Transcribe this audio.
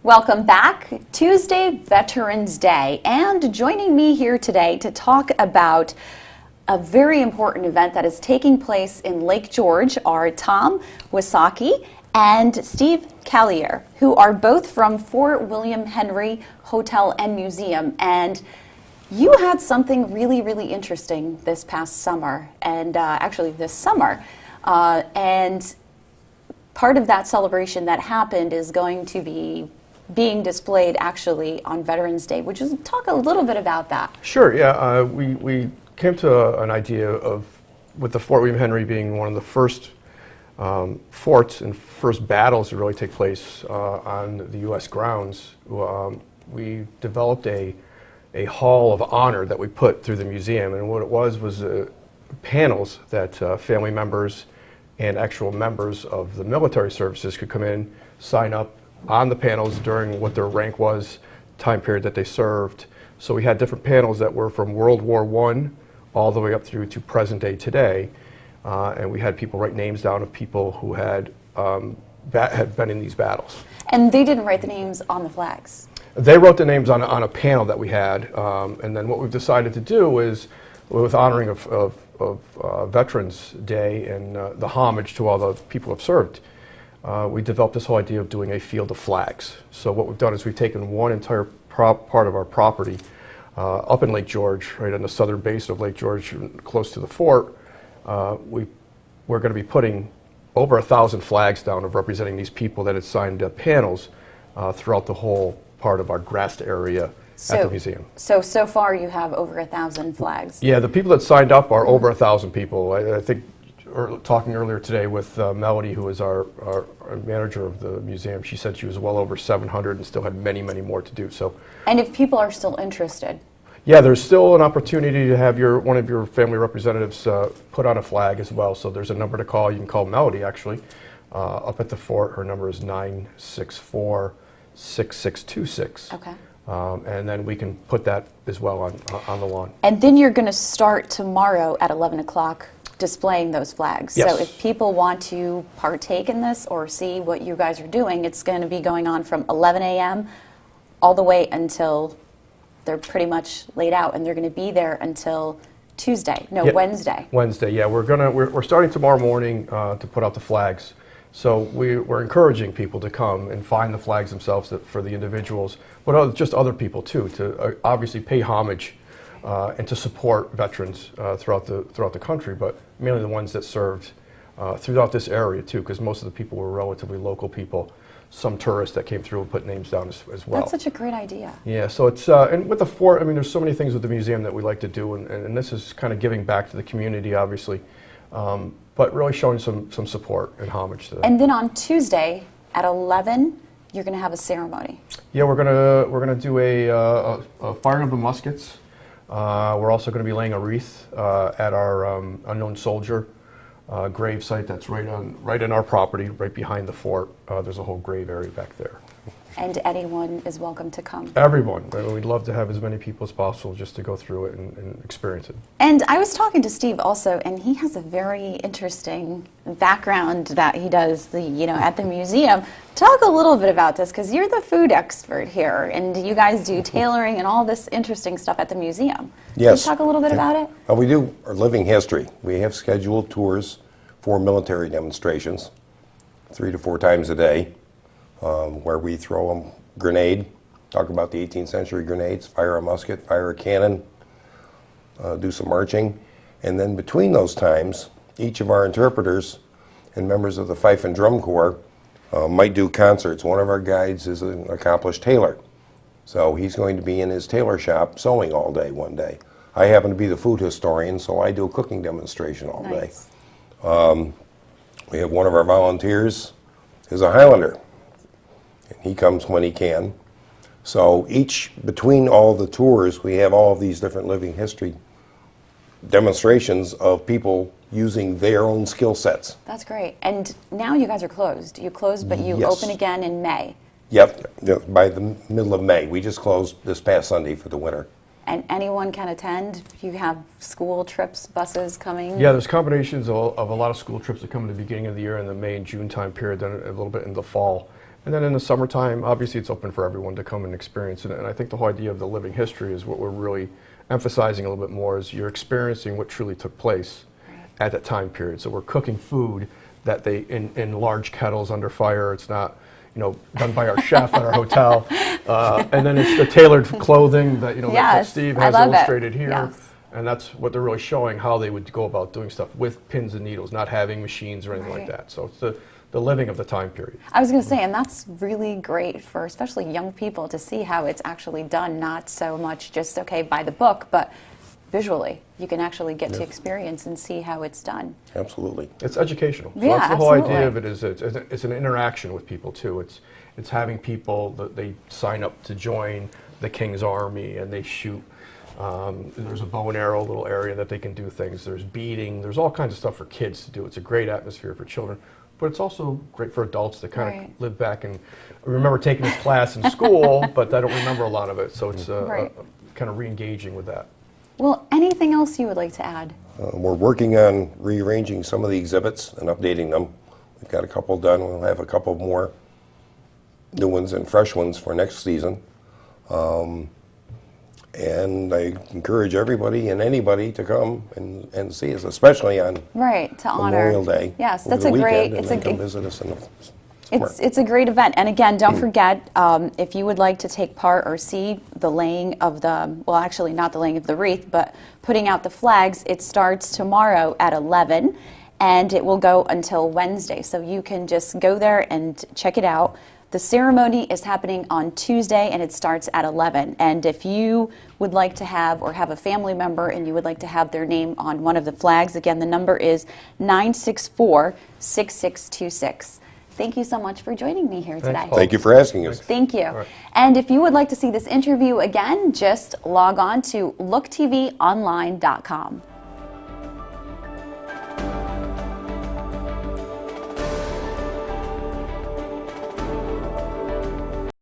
Welcome back. Tuesday, Veterans Day, and joining me here today to talk about a very important event that is taking place in Lake George are Tom Wysocki and Steve Callier, who are both from Fort William Henry Hotel and Museum. And you had something really, really interesting this past summer, and actually this summer. And part of that celebration that happened is going to be being displayed actually on Veterans Day. Would you talk a little bit about that? Sure, yeah. We came to an idea of, with the Fort William Henry being one of the first forts and first battles to really take place on the U.S. grounds, we developed a hall of honor that we put through the museum. And what it was panels that family members and actual members of the military services could come in, sign up on the panels during what their rank was, time period that they served. So we had different panels that were from World War I all the way up through to present day today. And we had people write names down of people who had been in these battles. And they didn't write the names on the flags? They wrote the names on a panel that we had. And then what we've decided to do is, with honoring of Veterans Day and the homage to all the people who have served, we developed this whole idea of doing a field of flags. So what we've done is we've taken one entire part of our property up in Lake George, right on the southern base of Lake George, close to the fort. We're going to be putting over 1,000 flags down of representing these people that had signed panels throughout the whole part of our grassed area at the museum. So far you have over 1,000 flags? Yeah, the people that signed up are over 1,000 people. I think, talking earlier today with Melody, who is our manager of the museum, she said she was well over 700 and still had many, many more to do. So, and if people are still interested? Yeah, there's still an opportunity to have one of your family representatives put on a flag as well. So there's a number to call. You can call Melody, actually, up at the fort. Her number is 964-6626. Okay. And then we can put that as well on the lawn. And then you're going to start tomorrow at 11 o'clock displaying those flags. Yes. So if people want to partake in this or see what you guys are doing, it's going to be going on from 11 a.m. all the way until they're pretty much laid out, and they're going to be there until Tuesday. No, yeah. Wednesday. Wednesday, yeah. We're starting tomorrow morning to put out the flags. So we're encouraging people to come and find the flags themselves for the individuals, but just other people too, to obviously pay homage and to support veterans throughout the country, but mainly the ones that served throughout this area too, because most of the people were relatively local people. Some tourists that came through and put names down as well. That's such a great idea. Yeah, so it's, and with the fort, I mean, there's so many things with the museum that we like to do, and this is kind of giving back to the community, obviously, but really showing some support and homage to them. And then on Tuesday at 11, you're going to have a ceremony. Yeah, we're gonna do a firing of the muskets. We're also going to be laying a wreath at our unknown soldier grave site that's right in our property, right behind the fort. There's a whole grave area back there. And anyone is welcome to come. Everyone. We'd love to have as many people as possible just to go through it and experience it. And I was talking to Steve also, and he has a very interesting background that he does at the museum. Talk a little bit about this, because you're the food expert here, and you guys do tailoring and all this interesting stuff at the museum. Yes. Can you talk a little bit about it? We do our living history. We have scheduled tours for military demonstrations 3 to 4 times a day, where we throw a grenade, talk about the 18th century grenades, fire a musket, fire a cannon, do some marching. And then between those times, each of our interpreters and members of the Fife and Drum Corps might do concerts. One of our guides is an accomplished tailor. So he's going to be in his tailor shop sewing all day one day. I happen to be the food historian, so I do a cooking demonstration all day. We have one of our volunteers is a Highlander. And he comes when he can. So between all the tours, we have all of these different living history demonstrations of people using their own skill sets. That's great. And now you guys are closed. You closed, but you open again in May. Yep, by the middle of May. We just closed this past Sunday for the winter. And anyone can attend? You have school trips, buses coming? Yeah, there's combinations of a lot of school trips that come in the beginning of the year in the May and June time period, then a little bit in the fall. And then in the summertime, obviously it's open for everyone to come and experience it. And I think the whole idea of the living history is what we're really emphasizing a little bit more, is you're experiencing what truly took place at that time period. So we're cooking food that they, in large kettles under fire. It's not, done by our chef at our hotel. And then it's the tailored clothing that, that Steve has illustrated here. Yes. And that's what they're really showing, how they would go about doing stuff with pins and needles, not having machines or anything like that. So it's the living of the time period. I was going to say, and that's really great for especially young people to see how it's actually done, not so much just, okay, by the book, but visually. You can actually get to experience and see how it's done. Absolutely. It's educational. So Yeah, that's the whole absolutely. idea of it, is it's an interaction with people too. It's having people that they sign up to join the King's Army and they shoot. There's a bow and arrow little area that they can do things. There's beading. There's all kinds of stuff for kids to do. It's a great atmosphere for children, but it's also great for adults to kind of live back and remember taking this class in school, but I don't remember a lot of it. So it's kind of re-engaging with that. Well, anything else you would like to add? We're working on rearranging some of the exhibits and updating them. We've got a couple done. We'll have a couple more new ones and fresh ones for next season. And I encourage everybody and anybody to come and see us, especially on To honor Memorial Day. Yes, over that's the a great. weekend, and then come visit us in the summer. It's a great event, and again, don't forget, if you would like to take part or see the laying of the, well, actually not the laying of the wreath, but putting out the flags, it starts tomorrow at 11, and it will go until Wednesday. So you can just go there and check it out. The ceremony is happening on Tuesday, and it starts at 11. And if you would like to have, or have a family member, and you would like to have their name on one of the flags, again, the number is 964-6626. Thank you so much for joining me here today. Thank you for asking us. Thank you. And if you would like to see this interview again, just log on to looktvonline.com.